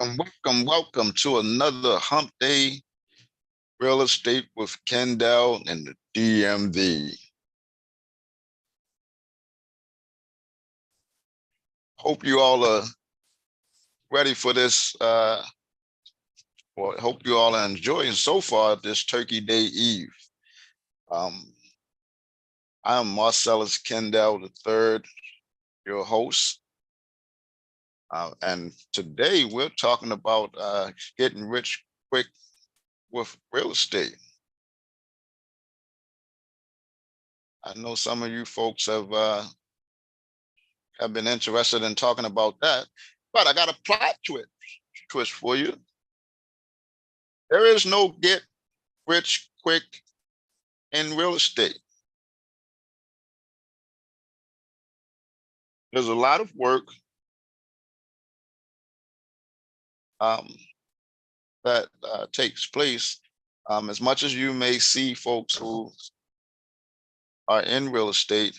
Welcome to another Hump Day Real Estate with Kendell and the DMV. Hope you all are ready for this. Hope you all are enjoying so far this Turkey Day Eve. I am Marcellus Kendell III, your host. And today we're talking about getting rich quick with real estate. I know some of you folks have been interested in talking about that, but I got a plot twist for you. There is no get rich quick in real estate. There's a lot of work that takes place. As much as you may see folks who are in real estate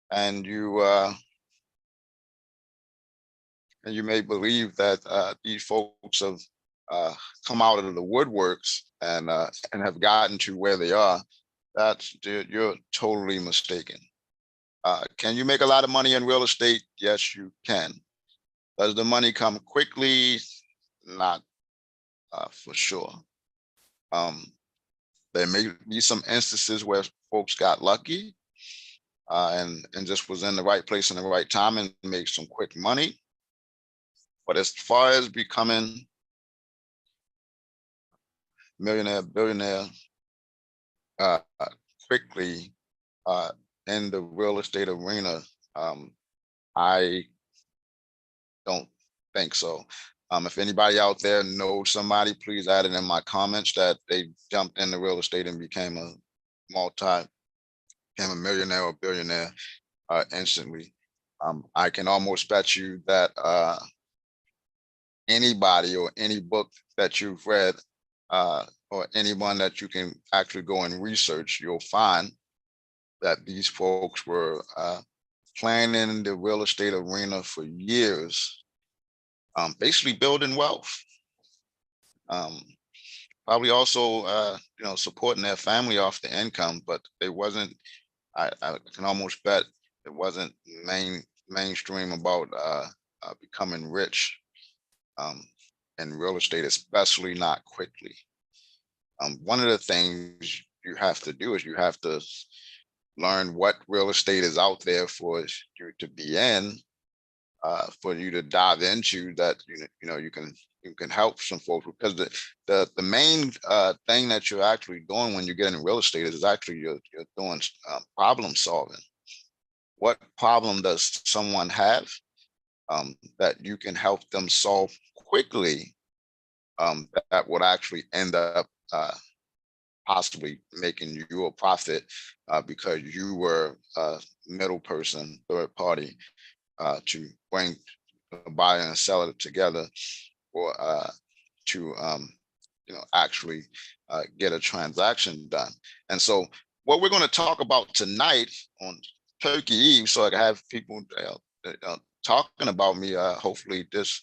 and you may believe that these folks have come out of the woodworks and have gotten to where they are, you're totally mistaken. Can you make a lot of money in real estate? Yes, you can. Does the money come quickly? Not for sure. There may be some instances where folks got lucky and just was in the right place in the right time and made some quick money. But as far as becoming millionaire, billionaire quickly in the real estate arena, I don't think so. If anybody out there knows somebody, please add it in my comments that they jumped into real estate and became a millionaire or billionaire instantly. I can almost bet you that anybody or any book that you've read or anyone that you can actually go and research, you'll find that these folks were playing in the real estate arena for years, basically building wealth. Probably also, supporting their family off the income, but it wasn't. I can almost bet it wasn't mainstream about becoming rich in real estate, especially not quickly. One of the things you have to do is you have to learn what real estate is out there for you to be in, for you to dive into that. You can help some folks, because the main thing that you're actually doing when you get into real estate is actually you're doing problem solving. What problem does someone have that you can help them solve quickly, that would actually end up possibly making you a profit because you were a middle person, third party, to bring the buyer and seller together, or to actually get a transaction done. And so what we're going to talk about tonight on Turkey Eve, so I can have people talking about me, hopefully this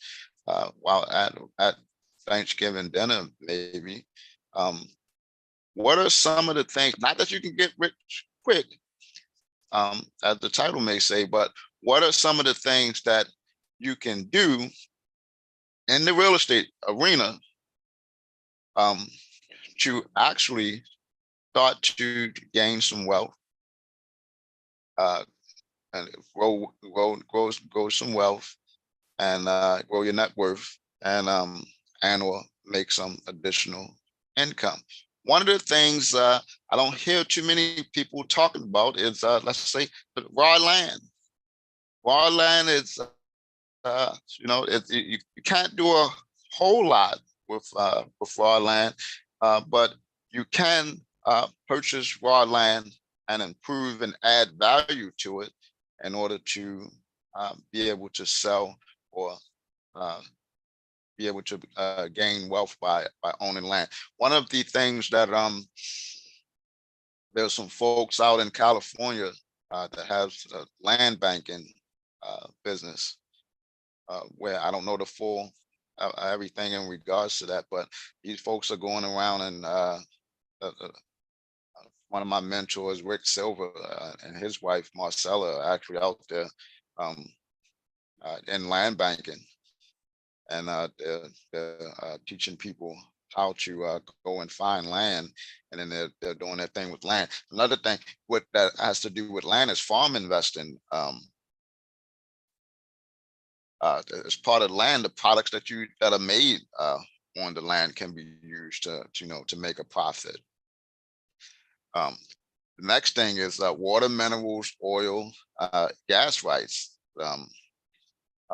while at Thanksgiving dinner, maybe. What are some of the things, not that you can get rich quick, as the title may say, but what are some of the things that you can do in the real estate arena to actually start to gain some wealth, and grow some wealth, and grow your net worth, and or make some additional income. One of the things I don't hear too many people talking about is, let's say, raw land. Raw land is, you can't do a whole lot with raw land, but you can purchase raw land and improve and add value to it in order to be able to sell or be able to gain wealth by owning land. One of the things that there's some folks out in California that has a land banking business, where I don't know the full everything in regards to that. But these folks are going around and uh, uh, one of my mentors, Rick Silver, and his wife Marcella, are actually out there um, in land banking, and they're teaching people how to go and find land, and then they're doing their thing with land. Another thing what that has to do with land is farm investing. As part of land, the products that are made on the land can be used to make a profit. Um, the next thing is water, minerals, oil, gas rights.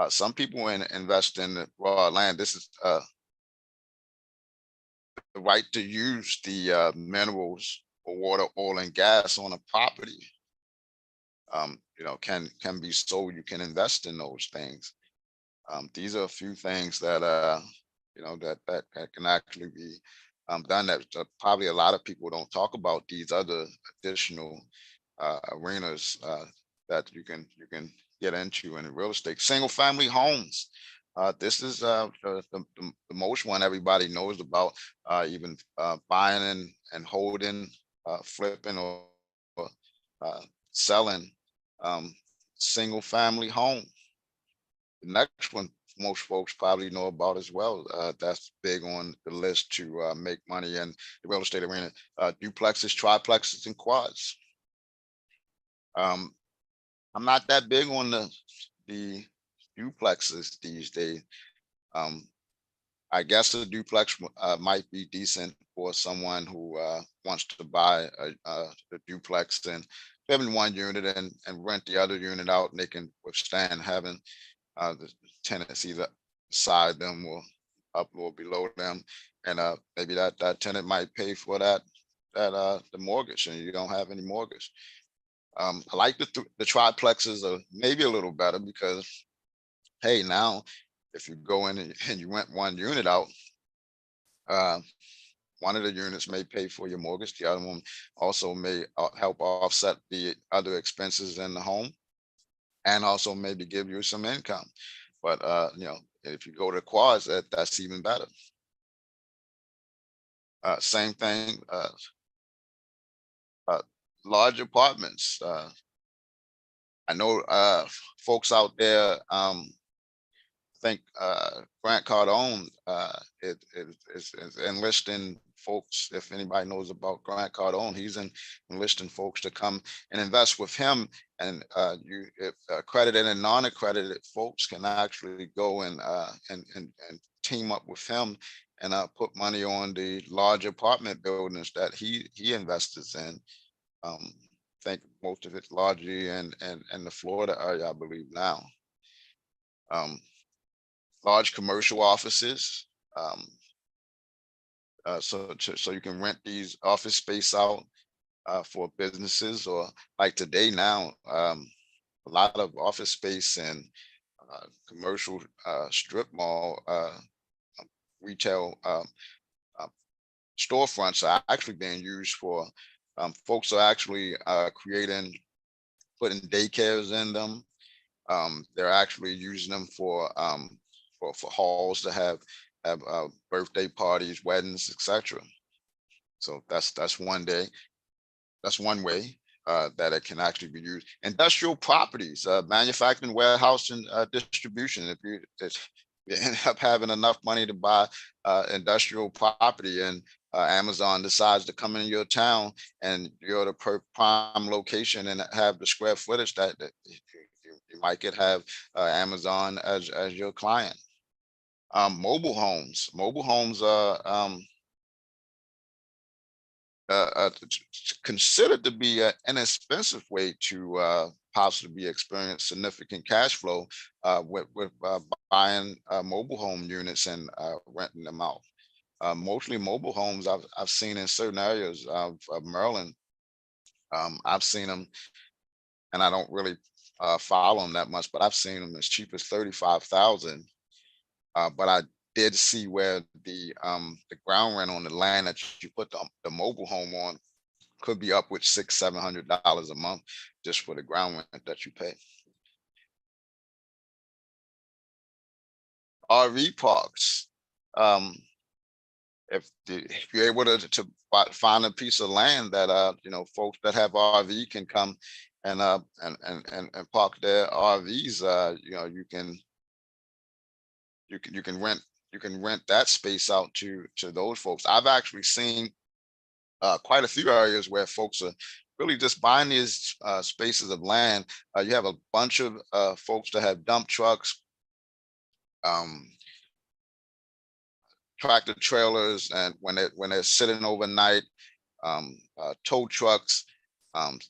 Some people invest in the raw land. This is the right to use the minerals or water, oil, and gas on a property. Can be sold. You can invest in those things. These are a few things that that can actually be done. That probably a lot of people don't talk about. These other additional arenas that you can get into in real estate. Single family homes. This is the most one everybody knows about. Even buying and holding, flipping, or uh, selling single family home. The next one most folks probably know about as well. That's big on the list to make money in the real estate arena. Duplexes, triplexes, and quads. Um, I'm not that big on the duplexes these days. Um, I guess a duplex might be decent for someone who wants to buy a duplex and live in one unit and rent the other unit out, and they can withstand having the tenants either beside them or up or below them, and maybe that tenant might pay for that the mortgage, and you don't have any mortgage. I like the triplexes are maybe a little better because, hey, now if you go in and you rent one unit out, uh, one of the units may pay for your mortgage, the other one also may help offset the other expenses in the home, and also maybe give you some income. But if you go to quads, that's even better. Same thing, uh, large apartments. I know folks out there think Grant Cardone is enlisting folks. If anybody knows about Grant Cardone, he's enlisting folks to come and invest with him. And if accredited and non-accredited folks can actually go and team up with him and put money on the large apartment buildings that he invests in. I think most of it's largely in the Florida area, I believe now. Um, Large commercial offices. So you can rent these office space out for businesses, or like today now, a lot of office space and commercial strip mall retail uh, storefronts are actually being used for folks are actually putting daycares in them. They're actually using them for halls to have birthday parties, weddings, etc. So that's one day. That's one way that it can actually be used. Industrial properties, manufacturing, warehouse, and distribution. If you end up having enough money to buy industrial property, and Amazon decides to come in your town, and you're the prime location and have the square footage that you might get have Amazon as your client. Mobile homes are considered to be an inexpensive way to possibly experience significant cash flow with buying mobile home units and renting them out. Mostly mobile homes I've seen in certain areas of Maryland. I've seen them, and I don't really follow them that much, but I've seen them as cheap as 35,000. But I did see where the ground rent on the land that you put the mobile home on could be up with $600-700 a month just for the ground rent that you pay. RV parks. If you're able to find a piece of land that folks that have RV can come and park their RVs, you can rent that space out to those folks. I've actually seen quite a few areas where folks are really just buying these spaces of land. You have a bunch of folks that have dump trucks, um, tractor trailers, and when they're sitting overnight, tow trucks.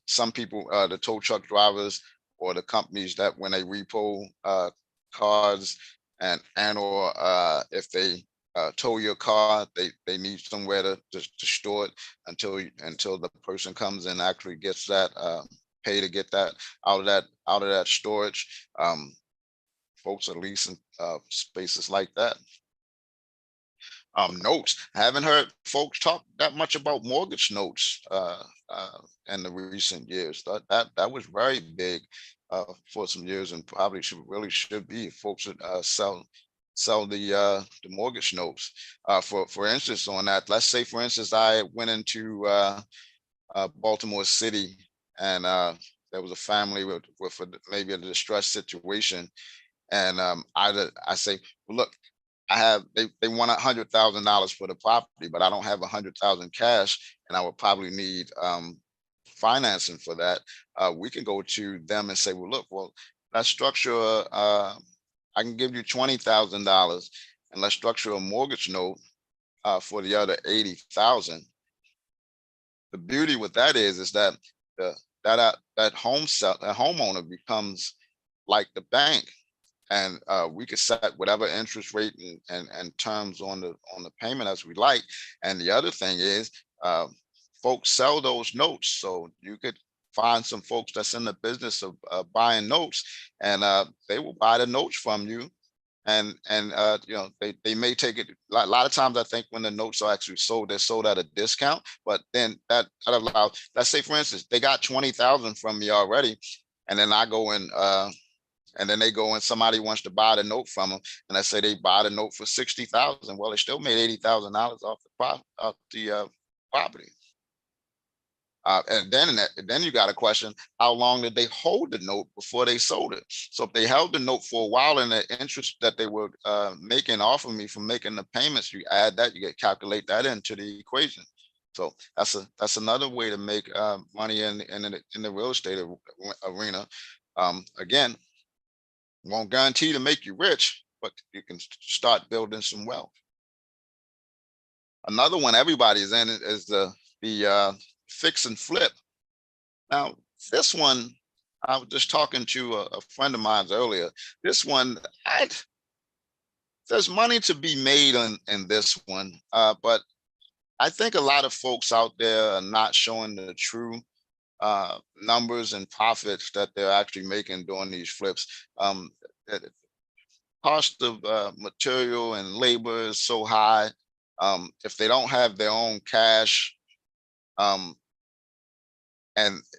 Some people, the tow truck drivers or the companies that when they repo cars and or if they tow your car, they need somewhere to store it until the person comes and actually gets that pay to get that out of that storage. Folks are leasing spaces like that. Notes. I haven't heard folks talk that much about mortgage notes in the recent years. That was very big for some years, and probably should be. Folks should sell the mortgage notes. For instance, on that, let's say for instance I went into Baltimore City, and there was a family with maybe a distressed situation, and I say, well, look, they want $100,000 for the property, but I don't have 100,000 cash, and I would probably need financing for that. We can go to them and say, well, look, let's structure. I can give you $20,000, and let's structure a mortgage note for the other 80,000. The beauty with that is that that homeowner becomes like the bank. And we could set whatever interest rate and terms on the payment as we like. And the other thing is, folks sell those notes, so you could find some folks that's in the business of buying notes, and they will buy the notes from you. And they may take it. A lot of times, I think when the notes are actually sold, they're sold at a discount. But then that allows. Let's say, for instance, they got 20,000 from me already, and then I go and then they go and somebody wants to buy the note from them, and I say they buy the note for 60,000. Well, they still made $80,000 off the property. And then you got a question: how long did they hold the note before they sold it? So if they held the note for a while, and the interest that they were making off of me from making the payments, you add that, you calculate that into the equation. So that's another way to make money in the real estate arena. Again, won't guarantee to make you rich, but you can start building some wealth. Another one everybody's in is the fix and flip. Now, this one, I was just talking to a friend of mine earlier. This one, there's money to be made in this one, but I think a lot of folks out there are not showing the true numbers and profits that they're actually making doing these flips. Cost of material and labor is so high. If they don't have their own cash, and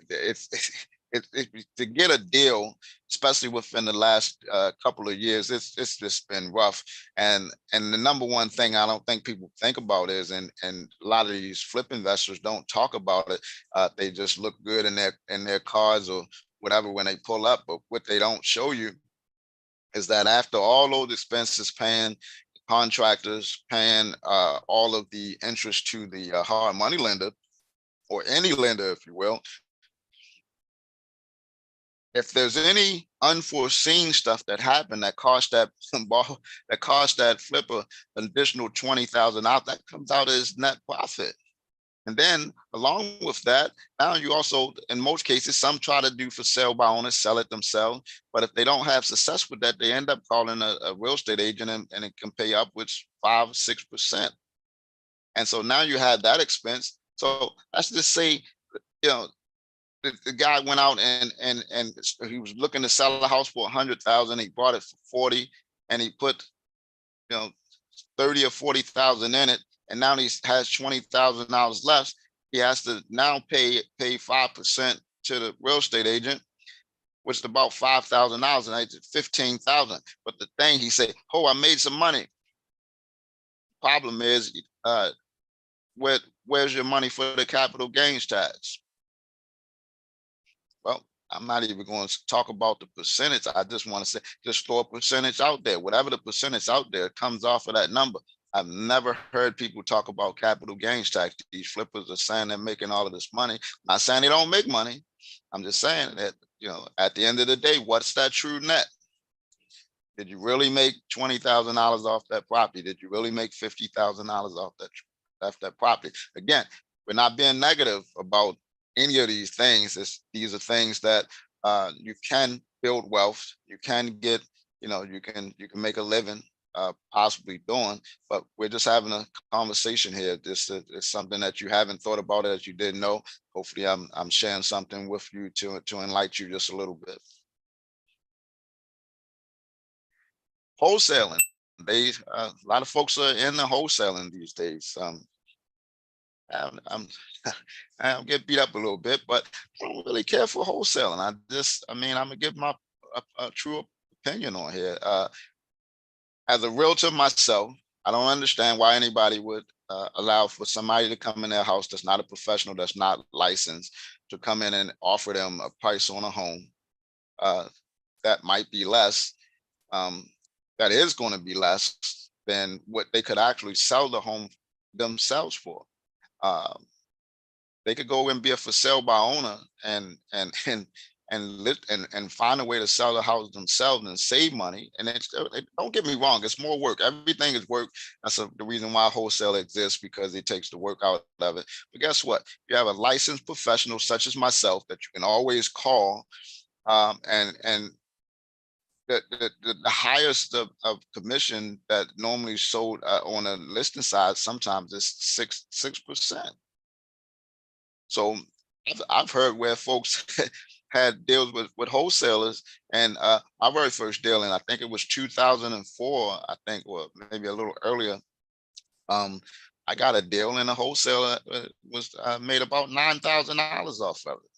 it's to get a deal, especially within the last couple of years, it's just been rough. And the number one thing I don't think people think about is, and a lot of these flip investors don't talk about it. They just look good in their cars or whatever when they pull up. But what they don't show you is that after all those expenses, paying contractors, paying all of the interest to the hard money lender, or any lender, if you will, if there's any unforeseen stuff that happened that cost that flipper an additional $20,000, that comes out as net profit. And then along with that, now you also, in most cases, some try to do for sale by owners, sell it themselves. But if they don't have success with that, they end up calling a real estate agent, and it can pay upwards 5-6%. And so now you have that expense. So let's just say, the guy went out and he was looking to sell a house for 100,000. He bought it for 40, and he put 30 or 40,000 in it, and now he has $20,000 left. He has to now pay 5% to the real estate agent. which is about $5,000, and I did 15,000. But the thing he said, oh, I made some money. Problem is, where's your money for the capital gains tax? Well, I'm not even going to talk about the percentage. I just want to say, just throw a percentage out there. Whatever the percentage out there comes off of that number. I've never heard people talk about capital gains tax. These flippers are saying they're making all of this money. I'm not saying they don't make money. I'm just saying that, at the end of the day, what's that true net? Did you really make $20,000 off that property? Did you really make $50,000 off that property? Again, we're not being negative about any of these things. These are things that you can build wealth. You can get, you can make a living possibly doing, but we're just having a conversation here. This is something that you haven't thought about, that you didn't know. Hopefully I'm sharing something with you to enlighten you just a little bit. Wholesaling. A lot of folks are in the wholesaling these days. I'm I'm get beat up a little bit, but I don't really care for wholesaling. I'm gonna give my a true opinion on here. As a realtor myself, I don't understand why anybody would allow for somebody to come in their house that's not a professional, that's not licensed, to come in and offer them a price on a home that might be less. That is going to be less than what they could actually sell the home themselves for. They could go and be a for sale by owner and find a way to sell the house themselves and save money. And don't get me wrong, it's more work. Everything is work. That's the reason why wholesale exists, because it takes the work out of it. But guess what? You have a licensed professional such as myself that you can always call, and the highest of commission that normally sold on a listing side sometimes is 6%. So I've heard where folks had deals with wholesalers, and my very first deal, and I think it was 2004, I think, or maybe a little earlier. I got a deal, and a wholesaler was made about $9,000 off of it.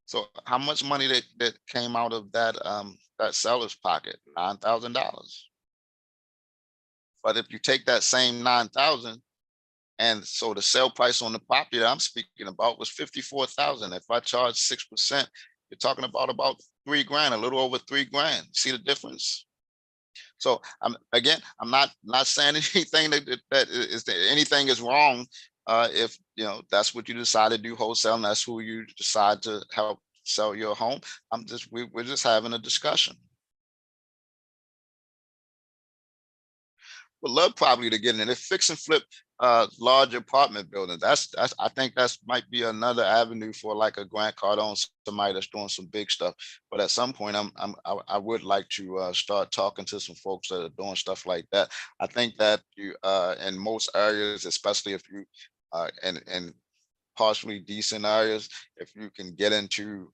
So how much money that came out of that seller's pocket? $9,000. But if you take that same 9,000, and so the sale price on the property that I'm speaking about was 54,000. If I charge 6%, you're talking about $3,000, a little over $3,000. See the difference? So I'm not saying anything anything is wrong. If that's what you decide to do, wholesale, that's who you decide to help sell your home. We're just having a discussion. Would love probably to get in it. Fix and flip large apartment buildings. That's I think that's might be another avenue for like a Grant Cardone, somebody that's doing some big stuff. But at some point, I would like to start talking to some folks that are doing stuff like that. I think that you in most areas, especially if you in partially decent areas, if you can get into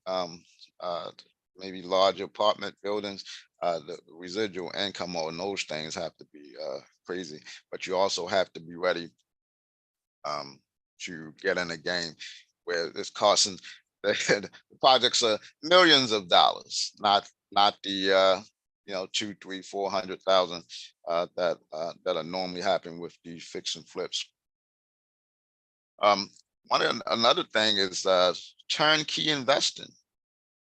maybe large apartment buildings, the residual income on those things have to be crazy. But you also have to be ready to get in a game where it's costing the projects are millions of dollars, not the two, three, 400,000 that are normally happening with these fix and flips. Another thing is turnkey investing.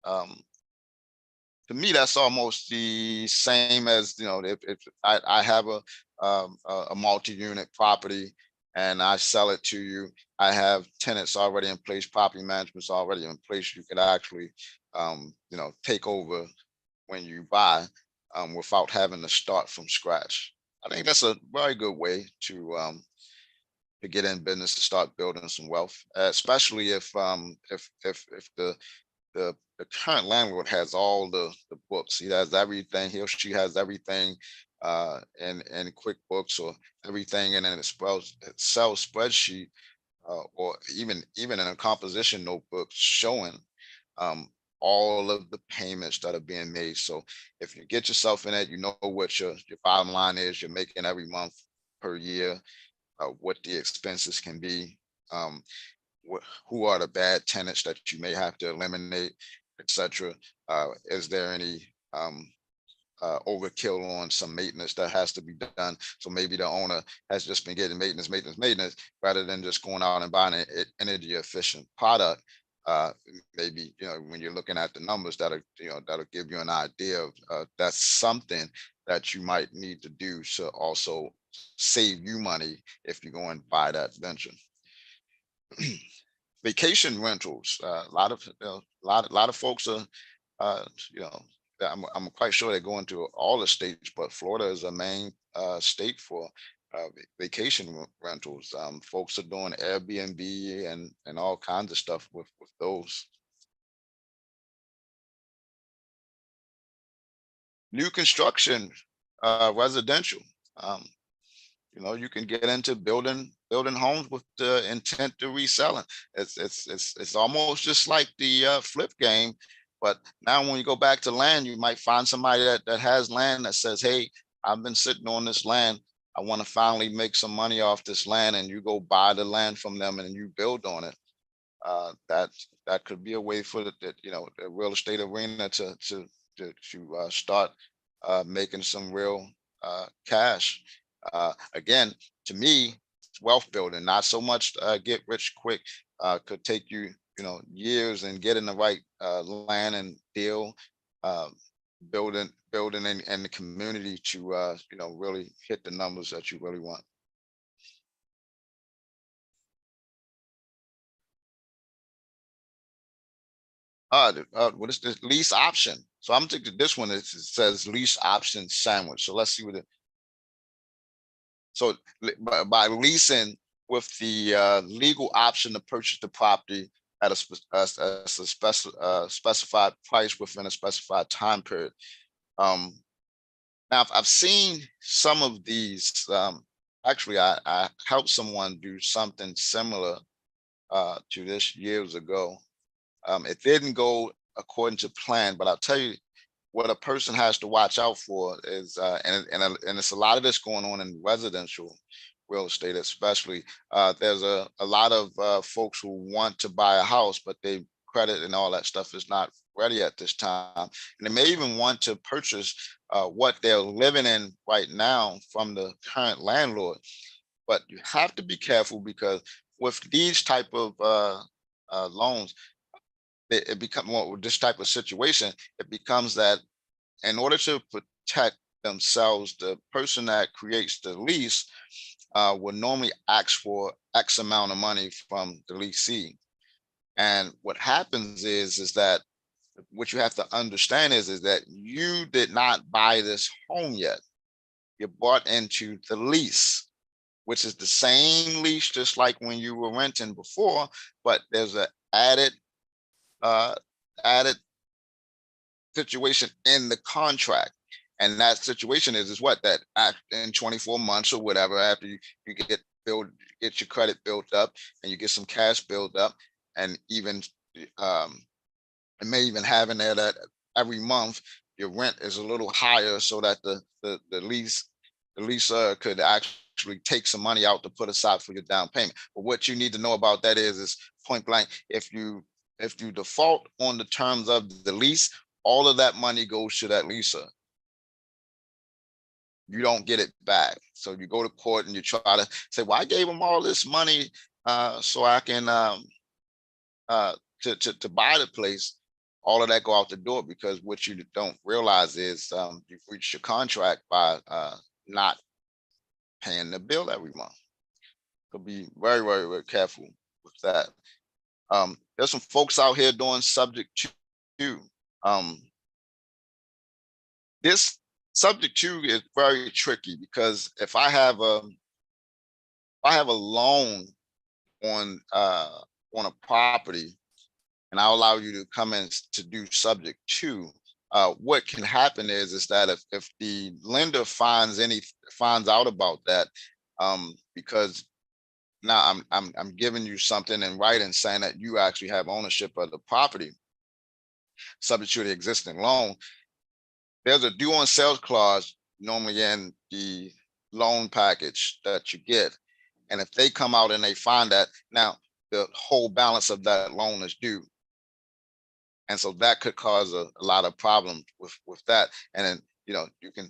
To me, that's almost the same as, if I have a multi-unit property and I sell it to you, I have tenants already in place, property management's already in place. You could actually, take over when you buy without having to start from scratch. I think that's a very good way to get in business, to start building some wealth, especially if the current landlord has all the books. He has everything. He or she has everything in QuickBooks, or everything in an Excel spreadsheet, or even in a composition notebook showing all of the payments that are being made. So if you get yourself in it, you know what your bottom line is. You're making every month, per year, what the expenses can be. Who are the bad tenants that you may have to eliminate, etc. Is there any overkill on some maintenance that has to be done? So maybe the owner has just been getting maintenance, rather than just going out and buying an energy efficient product. Maybe, when you're looking at the numbers, that'll give you an idea of that's something that you might need to do to also save you money if you go and buy that venture. Vacation rentals. A lot of folks are, uh, you know, I'm quite sure they go into all the states, but Florida is a main state for vacation rentals. Folks are doing Airbnb and all kinds of stuff with those. New construction, residential. Um, you can get into building homes with the intent to resell it. It's almost just like the flip game, but now when you go back to land, you might find somebody that has land that says, hey, I've been sitting on this land, I want to finally make some money off this land, and you go buy the land from them and you build on it. That could be a way for the real estate arena to start making some real cash. Again, to me, it's wealth building, not so much get rich quick. Could take you, years, and getting the right land and deal, uh, building in the community to really hit the numbers that you really want. What is this lease option? So I'm thinking this one, it says lease option sandwich. So let's see what it. So by leasing with the legal option to purchase the property at a specified price within a specified time period. Now I've seen some of these. Actually, I helped someone do something similar to this years ago. It didn't go according to plan, but I'll tell you what a person has to watch out for is, and it's a lot of this going on in residential real estate, especially. There's a lot of folks who want to buy a house, but they credit and all that stuff is not ready at this time, and they may even want to purchase what they're living in right now from the current landlord. But you have to be careful, because with these type of loans, it become, well, with this type of situation, it becomes that in order to protect themselves, the person that creates the lease will normally ask for X amount of money from the leasee. And what happens is that what you have to understand is that you did not buy this home yet. You bought into the lease, which is the same lease, just like when you were renting before, but there's an uh, added situation in the contract. And that situation is what, that in 24 months or whatever, after you get your credit built up and you get some cash built up, and even it may even have in there that every month your rent is a little higher, so that the leaser could actually take some money out to put aside for your down payment. But what you need to know about that is point blank, if you default on the terms of the lease, all of that money goes to that leaser. You don't get it back. So you go to court and you try to say, well, I gave him all this money so I can to buy the place. All of that go out the door, because what you don't realize is you've reached your contract by not paying the bill every month. So be very, very, very careful with that. There's some folks out here doing subject to. This subject to is very tricky, because if I have a loan on a property, and I'll allow you to come in to do subject to, what can happen is that if the lender finds out about that, because now I'm giving you something in writing saying that you actually have ownership of the property subject to the existing loan, there's a due on sales clause normally in the loan package that you get. And if they come out and they find that now the whole balance of that loan is due, And so that could cause a lot of problems with that. And then,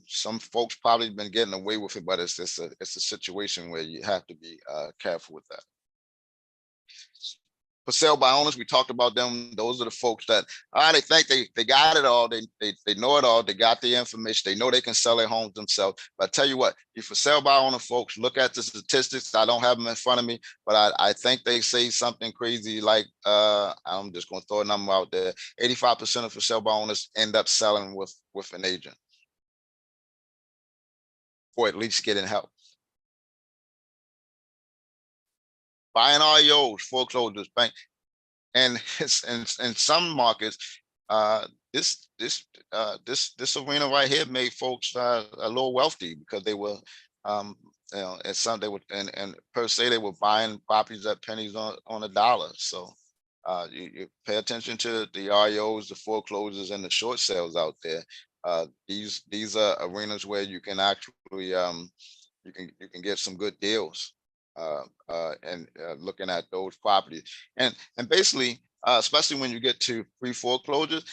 some folks probably been getting away with it, but it's a situation where you have to be careful with that. For sale by owners, we talked about them. Those are the folks that they think they got it all. They know it all. They got the information. They know they can sell their homes themselves. But I tell you what, you for sale by owner folks, look at the statistics. I don't have them in front of me, but I think they say something crazy like I'm just going to throw a number out there. 85% of for sale by owners end up selling with an agent, or at least getting help. Buying REOs, foreclosures, bank, and in some markets, this arena right here made folks a little wealthy because they were, and some they were, and per se they were buying properties at pennies on a dollar. So you pay attention to the REOs, the foreclosures, and the short sales out there. These are arenas where you can actually you can get some good deals and looking at those properties, and basically especially when you get to pre-foreclosures,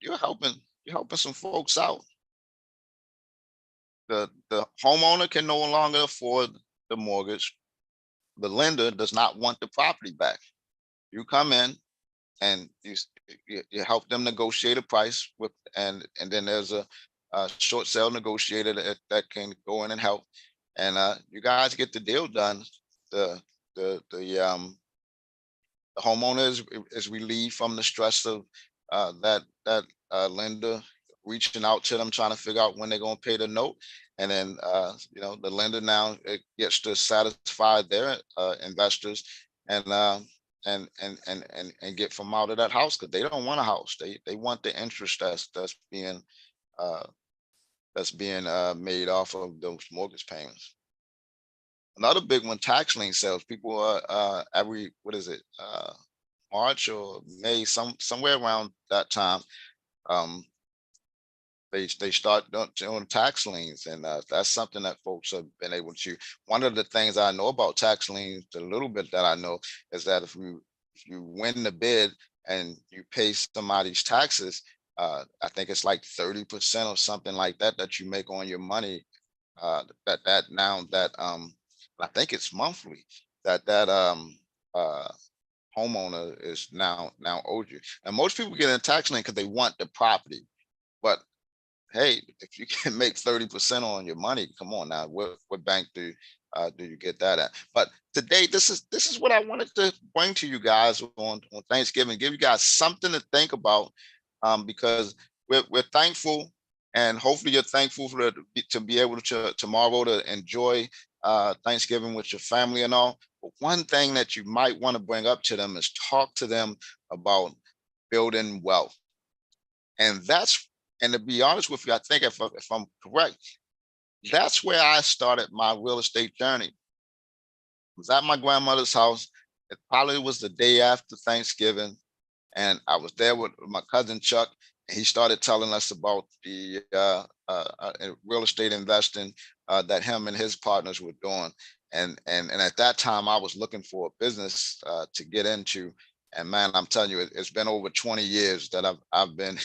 you're helping some folks out. The homeowner can no longer afford the mortgage. The lender does not want the property back. You come in and you help them negotiate a price with, and then there's a short sale negotiator that can go in and help, and you guys get the deal done. The the the um the homeowner is relieved from the stress of that lender reaching out to them trying to figure out when they're going to pay the note, and then the lender now gets to satisfy their investors, and and get from out of that house, because they don't want a house. They want the interest uh, that's being made off of those mortgage payments. Another big one, tax lien sales. People are every, what is it, March or May, somewhere around that time, um, they start doing tax liens, and that's something that folks have been able to. One of the things I know about tax liens, a little bit that I know, is that if you win the bid and you pay somebody's taxes, I think it's like 30% or something like that that you make on your money. That now that I think it's monthly, that uh homeowner is now owed you. And most people get in a tax lien because they want the property. But hey, if you can make 30% on your money, come on now, what bank do you get that at? But today, this is what I wanted to bring to you guys on Thanksgiving, give you guys something to think about, because we're thankful, and hopefully you're thankful to be able to tomorrow to enjoy Thanksgiving with your family and all. But one thing that you might want to bring up to them is talk to them about building wealth. And and to be honest with you, I think if I'm correct, that's where I started my real estate journey. I was at my grandmother's house. It probably was the day after Thanksgiving, and I was there with my cousin Chuck, and he started telling us about the real estate investing that him and his partners were doing. And at that time, I was looking for a business to get into. And man, I'm telling you, it's been over 20 years that I've been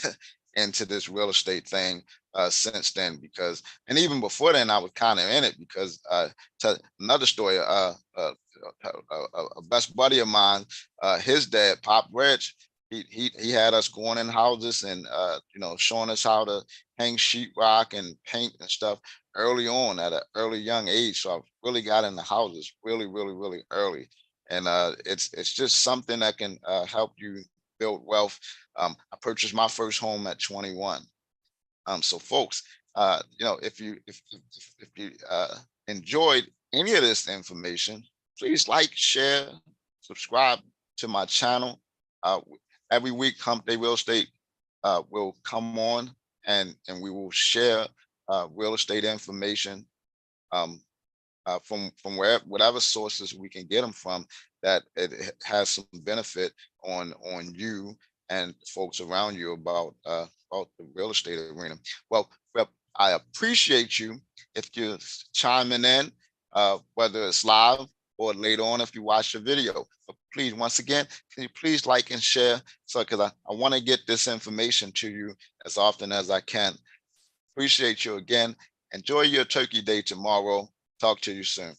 into this real estate thing since then. Because, and even before then, I was kind of in it because another story, a best buddy of mine, his dad, Pop Rich, he had us going in houses and showing us how to hang sheetrock and paint and stuff early on at an early young age. So I really got into houses really, really, really early. And it's just something that can help you build wealth. I purchased my first home at 21. So folks, if you enjoyed any of this information, please like, share, subscribe to my channel. Every week, Hump Day Real Estate will come on, and we will share real estate information from whatever sources we can get them from, that it has some benefit on you and folks around you about the real estate arena. Well, I appreciate you if you're chiming in, whether it's live or later on if you watch the video. But please, once again, can you please like and share? So, because I want to get this information to you as often as I can. Appreciate you again. Enjoy your Turkey Day tomorrow. Talk to you soon.